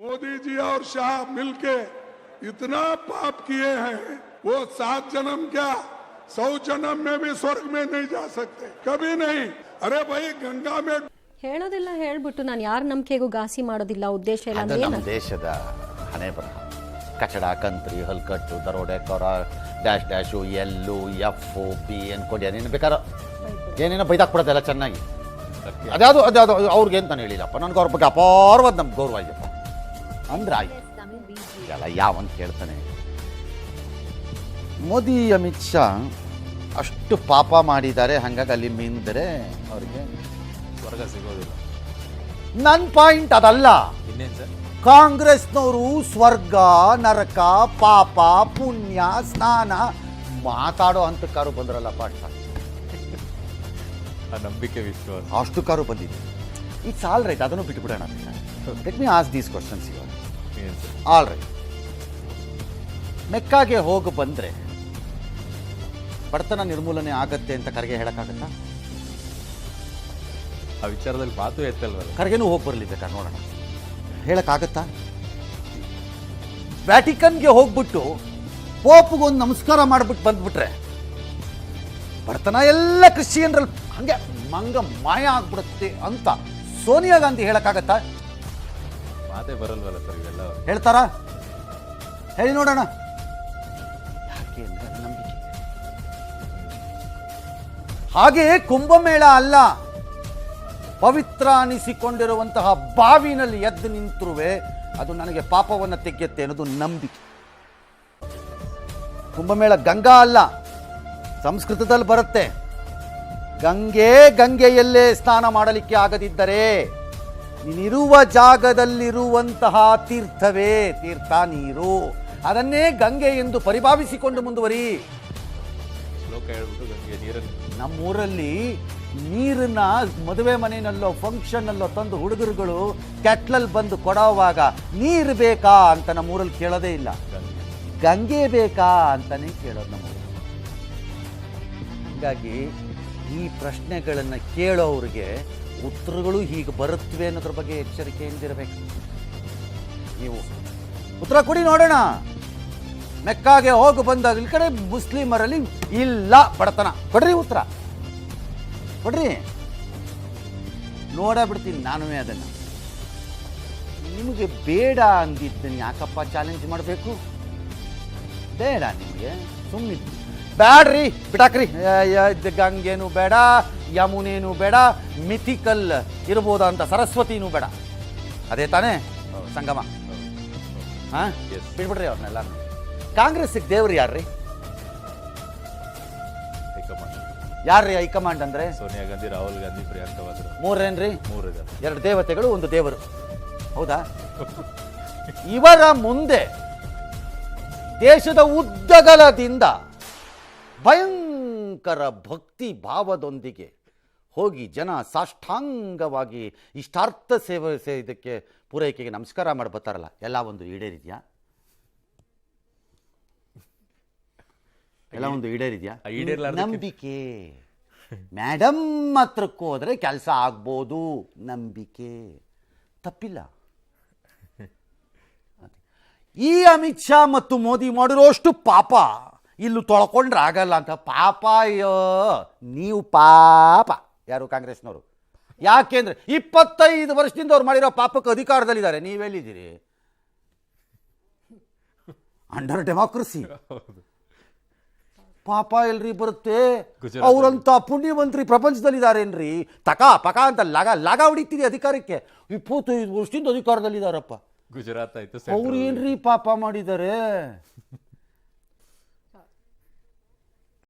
मोदी जी और शाह मिलके इतना पाप किए हैं, वो 7 जन्म क्या 100 जन्म में भी स्वर्ग में नहीं जा सकते, कभी नहीं। अरे भाई गंगा में ಹೇಳೋದಿಲ್ಲ ಹೇಳ್ಬಿಟ್ಟು ನಾನು ಯಾರ ನಂಬಿಕೆಗೂ ಘಾಸಿ ಮಾಡೋದಿಲ್ಲ ಉದ್ದೇಶ ಇಲ್ಲ ಅದು ಅಂದ್ರೆ ನಮ್ಮ ದೇಶದ ಹಣೆ ಬರಹ. ಕಚಡ ಕಂತ್ರಿ ಹಲ್ಕಟ್ಟು ದರೋಡೆಕೋರ ಡ್ಯಾಶ್ ಡ್ಯಾಶು ಎಲ್ಲು ಎಫ್ ಪಿ ಅನ್ಕೊಂಡು ಏನೇನು ಬೇಕಾದ್ರೆ ಏನೇನೋ ಬೈದಾಕ್ಬಿಡೋದೆಲ್ಲ ಚೆನ್ನಾಗಿ. ಅದ್ಯಾವುದು ಅವ್ರಿಗೆ ಅಂತ ನಾನು ಹೇಳಿಲ್ಲಪ್ಪ, ನನಗೆ ಅವ್ರ ಬಗ್ಗೆ ಅಪಾರವಾದ ನಮ್ಗೆ ಗೌರವ ಇದೆಯಪ್ಪ ಅಂದ್ರೆ ಆಯ್ತು. ಎಲ್ಲ ಯಾವಂತ ಕೇಳ್ತಾನೆ. ಮೋದಿ ಅಮಿತ್ ಶಾ ಅಷ್ಟು ಪಾಪ ಮಾಡಿದ್ದಾರೆ, ಹಾಗಾಗಿ ಅಲ್ಲಿ ಮಿಂದರೆ ಅವ್ರಿಗೆ ಸ್ವರ್ಗ ಸಿಗೋದಿಲ್ಲ. ನನ್ನ ಪಾಯಿಂಟ್ ಅದಲ್ಲ. ಇನ್ನೇನು ಸರ್, ಕಾಂಗ್ರೆಸ್ನವರು ಸ್ವರ್ಗ ನರಕ ಪಾಪ ಪುಣ್ಯ ಸ್ನಾನ ಮಾತಾಡೋ ಹಂತಕ್ಕಾರು ಬಂದ್ರಲ್ಲ ಪಾಠ, ಆ ನಂಬಿಕೆ ವಿಶ್ವಾಸ ಅಷ್ಟು ಕಾರು ಬಂದಿದೆ. ಇಟ್ಸ್ ಆಲ್ ರೈಟ್, ಅದನ್ನು ಬಿಟ್ಬಿಡೋಣ. Let me ask these questions ಇವಾಗ. ಏನು ಸರ್, ಆಲ್ ರೈಟ್, ಮೆಕ್ಕಾಗೆ ಹೋಗಿ ಬಂದರೆ ಬಡತನ ನಿರ್ಮೂಲನೆ ಆಗತ್ತೆ ಅಂತ ಕರೆಗೆ ಹೇಳೋಕ್ಕಾಗತ್ತಾ? ಆ ವಿಚಾರದಲ್ಲಿ ಮಾತು ಎತ್ತಲ್ವಲ್ಲ. ಕರೆಗೆನೂ ಹೋಗಿ ಬರಲಿ ಬೇಕಾದ್ರೆ ನೋಡೋಣ, ಹೇಳೋಕ್ಕಾಗತ್ತಾ? ವ್ಯಾಟಿಕನ್ಗೆ ಹೋಗ್ಬಿಟ್ಟು ಪೋಪ್ಗೊಂದು ನಮಸ್ಕಾರ ಮಾಡಿಬಿಟ್ಟು ಬಂದ್ಬಿಟ್ರೆ ಬಡತನ ಎಲ್ಲ ಕ್ರಿಶ್ಚಿಯನ್ರಲ್ಲಿ ಹಂಗೆ ಮಂಗ ಮಾಯ ಆಗ್ಬಿಡುತ್ತೆ ಅಂತ ಸೋನಿಯಾ ಗಾಂಧಿ ಹೇಳೋಕ್ಕಾಗತ್ತಾ? ಮಾತೇ ಬರಲ್ವಲ್ಲ ಸರ್ ಇವೆಲ್ಲ. ಹೇಳ್ತಾರಾ? ಹೇಳಿ ನೋಡೋಣ. ಯಾಕೆ ಅಂದ್ರೆ ಅದು ನಂಬಿಕೆ. ಹಾಗೆಯೇ ಕುಂಭಮೇಳ ಅಲ್ಲ, ಪವಿತ್ರ ಅನಿಸಿಕೊಂಡಿರುವಂತಹ ಬಾವಿನಲ್ಲಿ ಎದ್ದು ನಿಂತರುವೆ ಅದು ನನಗೆ ಪಾಪವನ್ನು ತೆಗೆಯುತ್ತೆ ಅನ್ನೋದು ನಂಬಿಕೆ. ಕುಂಭಮೇಳ ಗಂಗಾ ಅಲ್ಲ, ಸಂಸ್ಕೃತದಲ್ಲಿ ಬರುತ್ತೆ. ಗಂಗೆಯಲ್ಲೇ ಸ್ನಾನ ಮಾಡಲಿಕ್ಕೆ ಆಗದಿದ್ದರೆ ನೀನಿರುವ ಜಾಗದಲ್ಲಿರುವಂತಹ ತೀರ್ಥವೇ ತೀರ್ಥ ನೀರು, ಅದನ್ನೇ ಗಂಗೆ ಎಂದು ಪರಿಭಾವಿಸಿಕೊಂಡು ಮುಂದುವರಿ. ಶ್ಲೋಕ ಹೇಳ್ಬಿಟ್ಟು ಗಂಗೆ ನೀರನ್ನು ನಮ್ಮೂರಲ್ಲಿ ನೀರನ್ನ ಮದುವೆ ಮನೆಯಲ್ಲೋ ಫಂಕ್ಷನ್ನಲ್ಲೋ ತಂದು ಹುಡುಗರುಗಳು ಕೆಟ್ಲಲ್ಲಿ ಬಂದು ಕೊಡೋವಾಗ ನೀರು ಬೇಕಾ ಅಂತ ನಮ್ಮೂರಲ್ಲಿ ಕೇಳೋದೇ ಇಲ್ಲ, ಗಂಗೆ ಬೇಕಾ ಅಂತಾನೆ ಕೇಳೋದು ನಮ್ಮೂರಲ್ಲಿ. ಹೀಗಾಗಿ ಈ ಪ್ರಶ್ನೆಗಳನ್ನು ಕೇಳೋವ್ರಿಗೆ ಉತ್ತರಗಳು ಹೀಗೆ ಬರುತ್ತವೆ ಅನ್ನೋದ್ರ ಬಗ್ಗೆ ಎಚ್ಚರಿಕೆಯಿಂದಿರಬೇಕು. ನೀವು ಉತ್ತರ ಕೊಡಿ ನೋಡೋಣ. ಮೆಕ್ಕಾಗೆ ಹೋಗಿ ಬಂದಾಗ ಈ ಕಡೆ ಮುಸ್ಲಿಮರಲ್ಲಿ ಇಲ್ಲ ಬಡತನ, ಕೊಡ್ರಿ ಉತ್ತರ ಕೊಡ್ರಿ, ನೋಡಬಿಡ್ತೀನಿ ನಾನು ಅದನ್ನು. ನಿಮಗೆ ಬೇಡ ಅಂದಿದ್ದನ್ನು ಯಾಕಪ್ಪ ಚಾಲೆಂಜ್ ಮಾಡಬೇಕು? ಬೇಡ ನಿಮಗೆ, ಸುಮ್ಮನಿದ್ದು ಬ್ಯಾಡ್ರಿ, ಬಿಟಾಕ್ರಿ. ಗಂಗೆನೂ ಬೇಡ, ಯಮುನೇನೂ ಬೇಡ, ಮಿಥಿಕಲ್ ಇರ್ಬೋದಂತ ಸರಸ್ವತಿನೂ ಬೇಡ, ಅದೇ ತಾನೇ ಸಂಗಮ. ಹಾಂ, ಬಿಡ್ಬಿಡ್ರಿ ಅವ್ರನ್ನೆಲ್ಲ. ಕಾಂಗ್ರೆಸ್ಸಿಗೆ ದೇವ್ರು ಯಾರ್ರಿ? ಹೈಕಮಾಂಡ್. ಯಾರ್ರಿ ಹೈಕಮಾಂಡ್ ಅಂದ್ರೆ? ಸೋನಿಯಾ ಗಾಂಧಿ, ರಾಹುಲ್ ಗಾಂಧಿ, ಪ್ರಿಯಾಂಕಾ ವಾದ್ರಾ. ಮೂರೇನ್ರಿ? 3 ಇದ್ದಾರೆ. 2 ದೇವತೆಗಳು, 1 ದೇವರು. ಹೌದಾ? ಇವರ ಮುಂದೆ ದೇಶದ ಉದ್ದಗಲದಿಂದ ಭಯಂಕರ ಭಕ್ತಿ ಭಾವದೊಂದಿಗೆ ಹೋಗಿ ಜನ ಸಾಷ್ಟಾಂಗವಾಗಿ ಇಷ್ಟಾರ್ಥ ಸೇವೆ ಇದಕ್ಕೆ ಪೂರೈಕೆಗೆ ನಮಸ್ಕಾರ ಮಾಡಿ ಬರ್ತಾರಲ್ಲ, ಎಲ್ಲ ಒಂದು ಈಡೇರಿದ್ಯಾ? ಎಲ್ಲ ಒಂದು ಈಡೇರಿದ್ಯಾ? ನಂಬಿಕೆ. ಮೇಡಮ್ ಹತ್ರಕ್ಕೆ ಹೋದ್ರೆ ಕೆಲಸ ಆಗ್ಬೋದು, ನಂಬಿಕೆ ತಪ್ಪಿಲ್ಲ. ಈ ಅಮಿತ್ ಶಾ ಮತ್ತು ಮೋದಿ ಮಾಡಿರೋಷ್ಟು ಪಾಪ ಇಲ್ಲೂ ತೊಳ್ಕೊಂಡ್ರೆ ಆಗಲ್ಲ ಅಂತ. ಪಾಪ ಅಯ್ಯೋ, ನೀವು ಪಾಪ ಯಾರು ಕಾಂಗ್ರೆಸ್ನವರು? ಯಾಕೆಂದ್ರೆ 25 ವರ್ಷದಿಂದ ಅವ್ರು ಮಾಡಿರೋ ಪಾಪಕ್ಕೆ ಅಧಿಕಾರದಲ್ಲಿದ್ದಾರೆ, ನೀವೆಲ್ಲಿದ್ದೀರಿ? ಅಂಡರ್ ಡೆಮಾಕ್ರಸಿ ಪಾಪ ಎಲ್ರಿ ಬರುತ್ತೆ? ಅವರಂತ ಪುಣ್ಯಮಂತ್ರಿ ಪ್ರಪಂಚದಲ್ಲಿದ್ದಾರೇನ್ರಿ? ಪಕ ಅಂತ ಲಗ ಹೊಡಿತೀರಿ ಅಧಿಕಾರಕ್ಕೆ. 25 ವರ್ಷದಿಂದ ಅಧಿಕಾರದಲ್ಲಿದ್ದಾರಪ್ಪ. ಗುಜರಾತ್ ಆಯ್ತು, ಅವ್ರು ಏನ್ರಿ ಪಾಪ ಮಾಡಿದ್ದಾರೆ?